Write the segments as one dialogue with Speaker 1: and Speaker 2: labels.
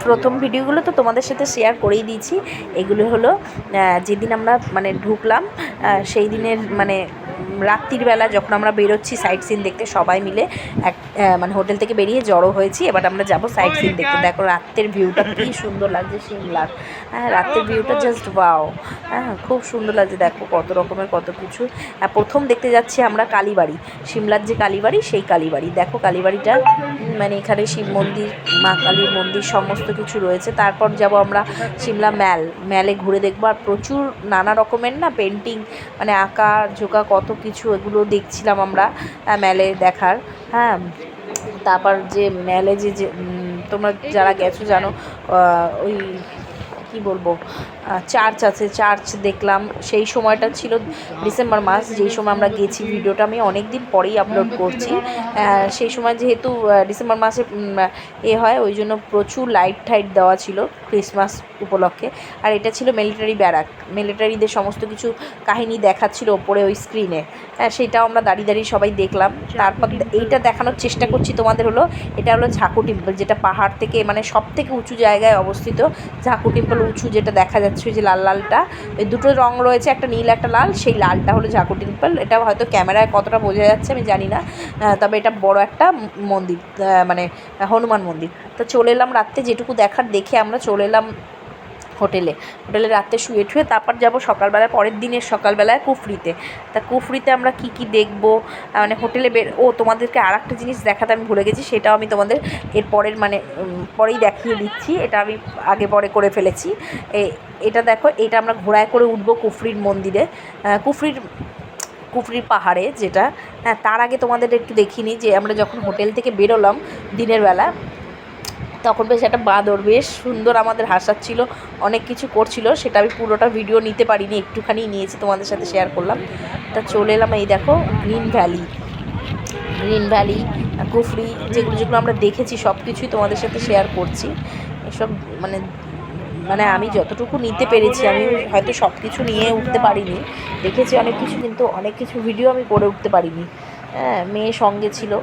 Speaker 1: প্রথম ভিডিওগুলো তো তোমাদের সাথে শেয়ার করেই দিয়েছি। এগুলো হলো যেদিন আমরা মানে ঢুকলাম সেই দিনের মানে রাত্রির বেলা যখন আমরা বেরোচ্ছি সাইট সিন দেখতে সবাই মিলে মানে হোটেল থেকে বেরিয়ে জড়ো হয়েছি। এবার আমরা যাব সাইট সিন দেখতে। দেখো রাত্রের ভিউটা কী সুন্দর লাগছে সিমলার। হ্যাঁ, রাত্রের ভিউটা জাস্ট ওয়াও। হ্যাঁ, খুব সুন্দর লাগছে। দেখো কত রকমের কত কিছু। প্রথম দেখতে যাচ্ছি আমরা কালীবাড়ি, সিমলার যে কালীবাড়ি সেই কালীবাড়ি। দেখো কালীবাড়িটা মানে এখানে শিব মন্দির, মা কালীর মন্দির সমস্ত কিছু রয়েছে। তারপর যাব আমরা সিমলা ম্যালে ঘুরে দেখবো। আর প্রচুর নানা রকমের না পেন্টিং মানে আঁকা ঝোঁকা কত কিছু, এগুলো দেখছিলাম আমরা ম্যালে দেখার। হ্যাঁ, তারপর যে ম্যালে যে তোমরা যারা গেছো জানো ওই কী বলবো চার্চ আছে, চার্চ দেখলাম। সেই সময়টা ছিল ডিসেম্বর মাস, যেই সময় আমরা গেছি। ভিডিওটা আমি অনেক দিন পরেই আপলোড করছি। সেই সময় যেহেতু ডিসেম্বর মাসে হয়, ওই জন্য প্রচুর লাইট টাইট দেওয়া ছিল ক্রিসমাস উপলক্ষে। আর এটা ছিল মিলিটারি ব্যারাক, মিলিটারিদের সমস্ত কিছু কাহিনী দেখাচ্ছিল ওপরে ওই স্ক্রিনে। সেটাও আমরা দাঁড়িয়ে দাঁড়িয়ে সবাই দেখলাম। তারপর এইটা দেখানোর চেষ্টা করছি তোমাদের হলো, এটা হলো ঝাঁকু টেম্পল, যেটা পাহাড় থেকে মানে সব থেকে উঁচু জায়গায় অবস্থিত। ঝাঁকু টেম্পল উঁচু, যেটা দেখা যাচ্ছে ওই যে লাল লালটা, ওই দুটো রং রয়েছে, একটা নীল একটা লাল, সেই লালটা হলো ঝাঁকু টেম্পল। এটা হয়তো ক্যামেরায় কতটা বোঝা যাচ্ছে আমি জানি না, তবে এটা বড় একটা মন্দির, মানে হনুমান মন্দির। তো চলে এলাম রাত্রে যেটুকু দেখার দেখে আমরা চলে এলাম হোটেলে রাত্রে শুয়ে ঠুয়ে। তারপর যাব সকালবেলায়, পরের দিনের সকালবেলায় কুফরিতে। তা কুফরিতে আমরা কি কি দেখব মানে হোটেলে তোমাদেরকে আর একটা জিনিস দেখাতে আমি ভুলে গেছি, সেটাও আমি তোমাদের এর পরের মানে পরেই দেখিয়ে দিচ্ছি। এটা আমি আগে পরে করে ফেলেছি। এটা দেখো, এটা আমরা ঘোড়ায় করে উঠবো কুফরির মন্দিরে, কুফরির পাহাড়ে যেটা। হ্যাঁ, তার আগে তোমাদের একটু দেখিনি যে আমরা যখন হোটেল থেকে বেরোলাম দিনের বেলা, তখন বেশ একটা বাঁদর বেশ সুন্দর আমাদের হাসাচ্ছিল, অনেক কিছু করছিল। সেটা আমি পুরোটা ভিডিও নিতে পারিনি, একটুখানি নিয়েছি, তোমাদের সাথে শেয়ার করলাম। তা চলে এলাম, এই দেখো গ্রিন ভ্যালি কুফরি, যেগুলো আমরা দেখেছি সব কিছুই তোমাদের সাথে শেয়ার করছি। এসব মানে মানে আমি যতটুকু নিতে পেরেছি, আমি হয়তো সব কিছু নিয়ে উঠতে পারিনি, দেখেছি অনেক কিছু, কিন্তু অনেক কিছু ভিডিও আমি করে উঠতে পারিনি। হ্যাঁ, মেয়ে সঙ্গে ছিল,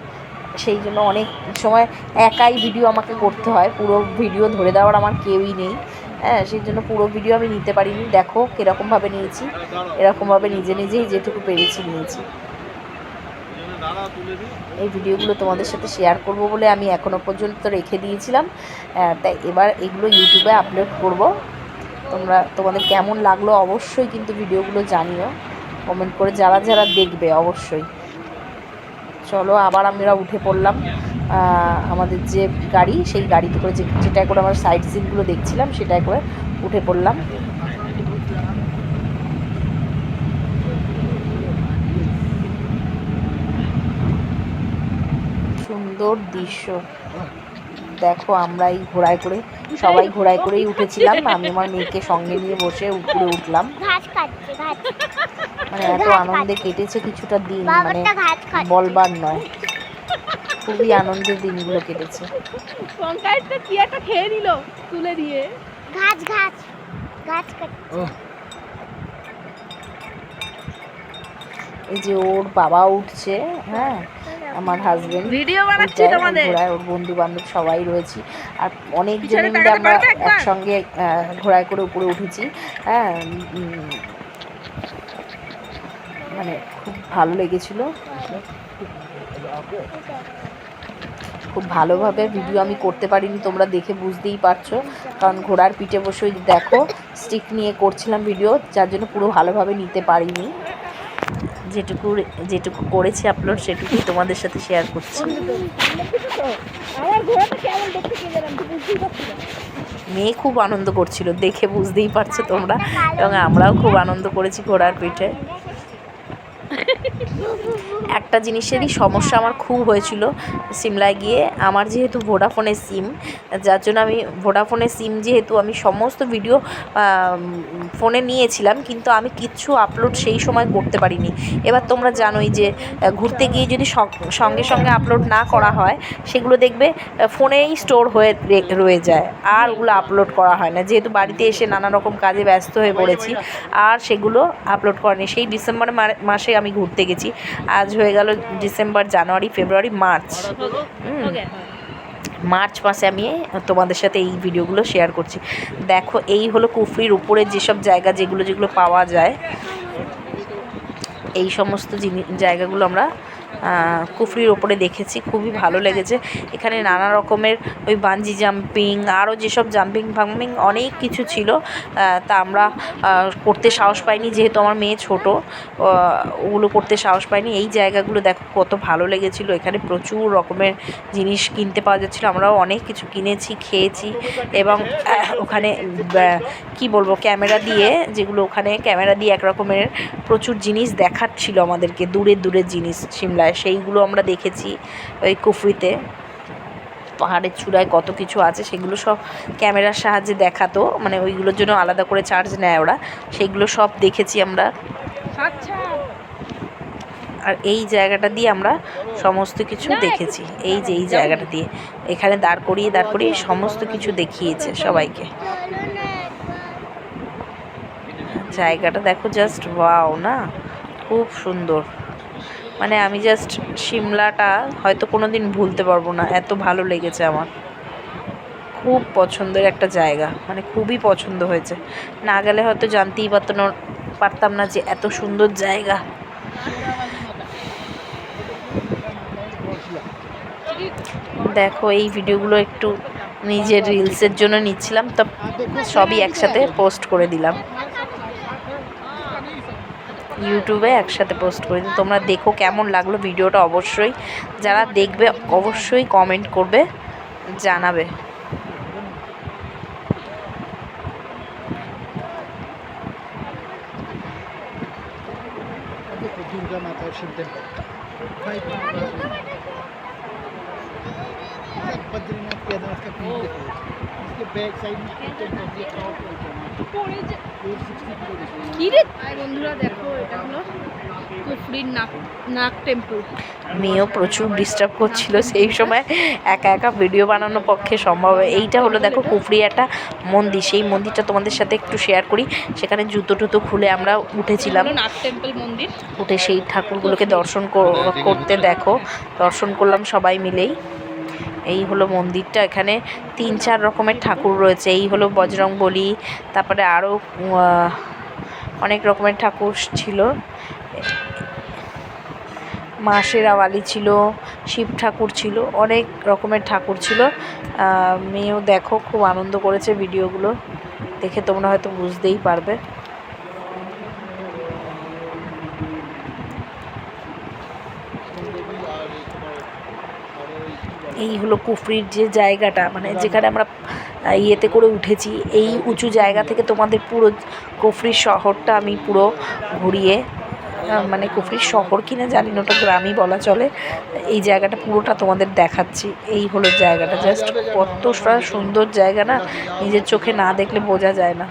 Speaker 1: সেই জন্য অনেক সময় একাই ভিডিও আমাকে করতে হয়, পুরো ভিডিও ধরে দেওয়ার আমার কেউই নেই। হ্যাঁ, সেই জন্য পুরো ভিডিও আমি নিতে পারিনি। দেখো কীরকমভাবে নিয়েছি, এরকমভাবে নিজেই যেটুকু পেরেছি নিয়েছি। এই ভিডিওগুলো তোমাদের সাথে শেয়ার করব বলে আমি এখনও পর্যন্ত রেখে দিয়েছিলাম, তাই এবার এগুলো ইউটিউবে আপলোড করব। তোমাদের কেমন লাগলো অবশ্যই কিন্তু ভিডিওগুলো জানিও কমেন্ট করে, যারা যারা দেখবে অবশ্যই। চলো আবার আমরা উঠে পড়লাম আমাদের যে গাড়ি, সেই গাড়িতে করে যেটায় করে আমরা সাইট সিনগুলো দেখছিলাম সেটাই করে উঠে পড়লাম। সুন্দর দৃশ্য দেখো, আমরা এই সবাই ঘোড়ায় করেই উঠেছিলাম। আমি আমার মেয়েকে সঙ্গে নিয়ে বসে উপরে উঠলাম। মানে এত আনন্দে কেটেছে কিছুটা দিন, মানে বলবার নয়, খুবই আনন্দের দিনগুলো কেটেছে। এই যে ওর বাবা উঠছে, হ্যাঁ আমার হাজবেন্ড ভিডিও বানাচ্ছে তোমাদের, ওর বন্ধু বান্ধব সবাই রয়েছি। আর অনেক জনে মিলে আমরা একসঙ্গে ঘোড়ায় করে উপরে উঠেছি। হ্যাঁ, মানে খুব ভালো লেগেছিল। খুব ভালোভাবে ভিডিও আমি করতে পারিনি, তোমরা দেখে বুঝতেই পারছো, কারণ ঘোড়ার পিঠে বসে দেখো স্টিক নিয়ে করছিলাম ভিডিও, যার জন্য পুরো ভালোভাবে নিতে পারিনি। যেটুকু করেছি আপলোড সেটুকুই তোমাদের সাথে শেয়ার করছি। মেয়ে খুব আনন্দ করছিল, দেখে বুঝতেই পারছো তোমরা, এবং আমরাও খুব আনন্দ করেছি ঘোড়ার পিঠে। একটা জিনিসেরই সমস্যা আমার খুব হয়েছিল সিমলায় গিয়ে। আমার যেহেতু ভোডাফোনের সিম, যার জন্য আমি ভোডাফোনের সিম যেহেতু আমি সমস্ত ভিডিও ফোনে নিয়েছিলাম, কিন্তু আমি কিচ্ছু আপলোড সেই সময় করতে পারিনি। এবার তোমরা জানোই যে ঘুরতে গিয়ে যদি সঙ্গে সঙ্গে আপলোড না করা হয়, সেগুলো দেখবে ফোনেই স্টোর হয়ে রয়ে যায়, আর ওগুলো আপলোড করা হয় না, যেহেতু বাড়িতে এসে নানা রকম কাজে ব্যস্ত হয়ে পড়েছি, আর সেগুলো আপলোড করেনি। সেই ডিসেম্বর মাসে আমি ঘুরতে গেছি, আজ হয়ে গেল ডিসেম্বর, জানুয়ারি, ফেব্রুয়ারি, মার্চ, মার্চ মাসে আমি তোমাদের সাথে এই ভিডিওগুলো শেয়ার করছি। দেখো এই হলো কুফরির উপরে যেসব জায়গা যেগুলো যেগুলো পাওয়া যায়, এই সমস্ত জায়গাগুলো আমরা কুফরির ওপরে দেখেছি, খুবই ভালো লেগেছে। এখানে নানা রকমের ওই বাঞ্জি জাম্পিং, আরও যেসব জাম্পিং ফাম্পিং অনেক কিছু ছিল, তা আমরা করতে সাহস পাইনি, যেহেতু আমার মেয়ে ছোট, ওগুলো করতে সাহস পাইনি। এই জায়গাগুলো দেখো কত ভালো লেগেছিলো, এখানে প্রচুর রকমের জিনিস কিনতে পাওয়া যাচ্ছিলো, আমরাও অনেক কিছু কিনেছি, খেয়েছি। এবং ওখানে কি বলবো, ক্যামেরা দিয়ে, যেগুলো ওখানে ক্যামেরা দিয়ে এক রকমের প্রচুর জিনিস দেখাচ্ছিল আমাদেরকে, দূরের দূরের জিনিস সিমলায়, সেইগুলো আমরা দেখেছি। ওই কুফরিতে পাহাড়ের চূড়ায় কত কিছু আছে সেগুলো সব ক্যামেরার সাহায্যে দেখাতো, মানে ওইগুলোর জন্য আলাদা করে চার্জ নেয় ওরা, সেইগুলো সব দেখেছি আমরা। আর এই জায়গাটা দিয়ে আমরা সমস্ত কিছু দেখেছি, এই যে এই জায়গাটা দিয়ে এখানে দাঁড় করিয়ে সমস্ত কিছু দেখিয়েছে সবাইকে। জায়গাটা দেখো, জাস্ট ওয়াও না, খুব সুন্দর। মানে আমি জাস্ট সিমলাটা হয়তো কোনো দিন ভুলতে পারবো না, এত ভালো লেগেছে আমার, খুব পছন্দের একটা জায়গা, মানে খুবই পছন্দ হয়েছে। না গেলে হয়তো জানতেই পারতাম না যে এত সুন্দর জায়গা। দেখো এই ভিডিওগুলো একটু নিজের রিলসের জন্য নিচ্ছিলাম, তো সবই একসাথে পোস্ট করে দিলাম, ইউটিউবে একসাথে পোস্ট করে দিই। তোমরা দেখো কেমন লাগলো ভিডিওটা, অবশ্যই যারা দেখবে অবশ্যই কমেন্ট করবে, জানাবে।
Speaker 2: বন্ধুরা দেখো, এটা হলো কুফরির নাগ টেম্পল।
Speaker 1: মেয়েও প্রচুর ডিস্টার্ব করছিল সেই সময়, একা একা ভিডিও বানানোর পক্ষে সম্ভব। এইটা হলো দেখো কুফরি একটা মন্দির, সেই মন্দিরটা তোমাদের সাথে একটু শেয়ার করি। সেখানে জুতো টুতো খুলে আমরা উঠেছিলাম,
Speaker 2: নাগ টেম্পল মন্দির,
Speaker 1: উঠে সেই ঠাকুরগুলোকে দর্শন করতে দেখো, দর্শন করলাম সবাই মিলেই। এই হলো মন্দিরটা, এখানে 3-4 রকমের ঠাকুর রয়েছে। এই হলো বজরংবলী, তারপরে আরও অনেক রকমের ঠাকুর ছিল, মা শেরাওয়ালি ছিল, শিব ঠাকুর ছিল, অনেক রকমের ঠাকুর ছিল। মেয়েও দেখো খুব আনন্দ করেছে, ভিডিওগুলো দেখে তোমরা হয়তো বুঝতেই পারবে। এই হলো কুফরির যে জায়গাটা, মানে যেখানে আমরা ইয়েতে করে উঠেছি, এই উঁচু জায়গা থেকে তোমাদের পুরো কুফরির শহরটা আমি পুরো ঘুরিয়ে, মানে কুফরির শহর কিনা জানি না, ওটা গ্রামই বলা চলে, এই জায়গাটা পুরোটা তোমাদের দেখাচ্ছি। এই হলো জায়গাটা, জাস্ট কতটা সুন্দর জায়গা না, নিজের চোখে না দেখলে বোঝা যায় না।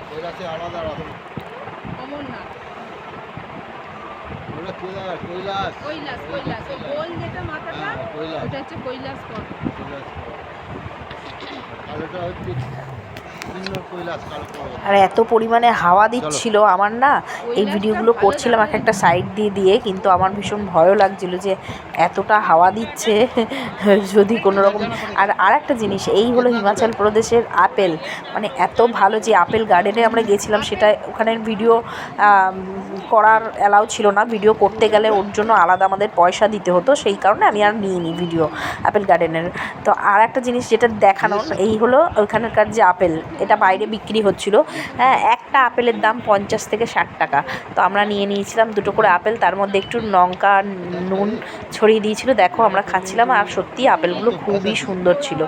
Speaker 1: আর এত পরিমাণে হাওয়া দিচ্ছিল, আমার না এই ভিডিওগুলো করছিলাম এক একটা সাইড দিয়ে, কিন্তু আমার ভীষণ ভয়ও লাগছিল যে এতটা হাওয়া দিচ্ছে যদি কোনো রকম। আর একটা জিনিস, এই হলো হিমাচল প্রদেশের আপেল, মানে এত ভালো, যে আপেল গার্ডেনে আমরা গেছিলাম, সেটা ওখানের ভিডিও করার অ্যালাউ ছিল না, ভিডিও করতে গেলে ওর জন্য আলাদা আমাদের পয়সা দিতে হতো, সেই কারণে আমি আর নিইনি ভিডিও আপেল গার্ডেনের। তো আর একটা জিনিস যেটা দেখানোর, এই হলো ওইখানকার যে আপেল, এটা বাইরে বিক্রি হচ্ছিলো, হ্যাঁ, একটা আপেলের দাম 50 থেকে 60 টাকা। তো আমরা নিয়ে নিয়েছিলাম 2টো করে আপেল, তার মধ্যে একটু লঙ্কা নুন ছড়িয়ে দিয়েছিল। দেখো আমরা খাচ্ছিলাম, আর সত্যি আপেলগুলো খুবই সুন্দর ছিল।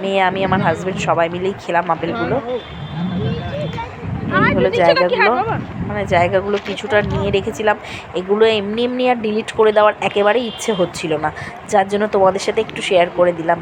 Speaker 1: মেয়ে, আমি, আমার হাজব্যান্ড সবাই মিলেই খেলাম আপেলগুলো। এই হলো জায়গাগুলো, মানে জায়গাগুলো কিছুটা নিয়ে রেখেছিলাম, এগুলো এমনি আর ডিলিট করে দেওয়ার একেবারেই ইচ্ছে হচ্ছিল না, যার জন্য তোমাদের সাথে একটু শেয়ার করে দিলাম।